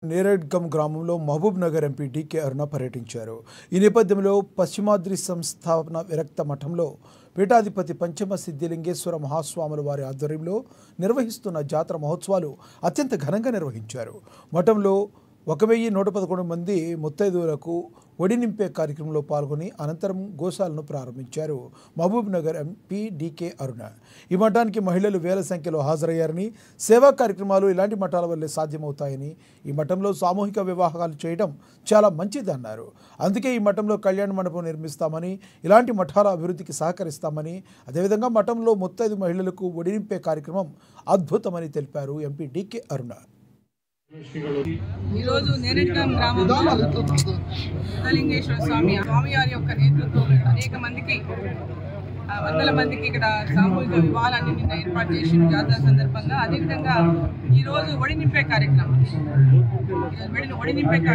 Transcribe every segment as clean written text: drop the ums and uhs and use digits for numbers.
నేరేడ్గం గ్రామంలో Mahabub Nagar MP DK అరుణ పర్యటించారు. ఈ నేపథ్యంలో పశ్చిమాద్రి సంస్థాపన విరక్త మఠంలో పీఠాధిపతి పంచమ సిద్ధిలింగేశ్వర మహాస్వాముల వారి ఆధ్వర్యంలో నిర్వహిస్తున్న జాతర మహోత్సవాలు అత్యంత ఘనంగా నిర్వహించారు. మఠంలో 1111 మంది ముత్తైదువులకు ఒడి నింపే కార్యక్రమంలో పాల్గొని అనంతరం గోశాలను ప్రారంభించారు. మహబూబ్ నగర్ ఎంపీ డీకే అరుణ ఈ మఠానికి మహిళలు వేల సంఖ్యలో హాజరయ్యారని, సేవా కార్యక్రమాలు ఇలాంటి మఠాల వల్లే సాధ్యమవుతాయని, ఈ మఠంలో సామూహిక వివాహాలు చేయడం చాలా మంచిదన్నారు. అందుకే ఈ మఠంలో కళ్యాణ మండపం నిర్మిస్తామని, ఇలాంటి మఠాల అభివృద్ధికి సహకరిస్తామని, అదేవిధంగా మఠంలో ముత్తైదు మహిళలకు ఒడి నింపే కార్యక్రమం అద్భుతమని తెలిపారు ఎంపీ డీకే అరుణ. ఈరోజు నేరేడ్గం గ్రామంలో సిద్ధలింగేశ్వర స్వామివారి యొక్క నేతృత్వంలో అనేక మందికి వందల మందికి ఇక్కడ సామూహిక వివాహాలన్నీ నిన్న ఏర్పాటు చేసిన జాతర సందర్భంగా, అదేవిధంగా ఈరోజు ఒడి నింపే కార్యక్రమం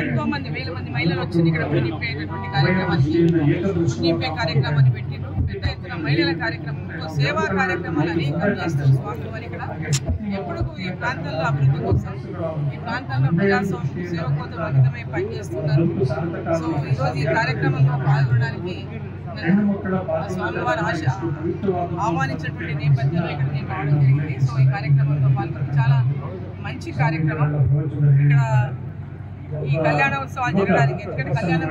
ఎంతో మంది వేల మంది మహిళలు వచ్చింది. ఇక్కడ ఒడి నింపేటటువంటి కార్యక్రమాన్ని పెట్టిండ్రు. పెద్ద ఎత్తున మహిళల కార్యక్రమంతో సేవా కార్యక్రమాలు అనేకం చేస్తారు స్వామివారి. ఇక్కడ ఎప్పుడు ఈ ప్రాంతంలో అభివృద్ధి కోసం, ఈ ప్రాంతంలో ప్రజాస్వామ్యం సేవ కోసం అంకితమై పనిచేస్తున్నారు. సో ఈరోజు ఈ కార్యక్రమంలో పాల్గొనడానికి స్వామివారు ఆహ్వానించినటువంటి నేపథ్యంలో ఇక్కడ నేను రావడం జరిగింది. సో ఈ కార్యక్రమంలో పాల్గొని చాలా మంచి కార్యక్రమం. ఇక్కడ ఈ కళ్యాణ ఉత్సవాలు జరగడానికి, ఎందుకంటే కళ్యాణం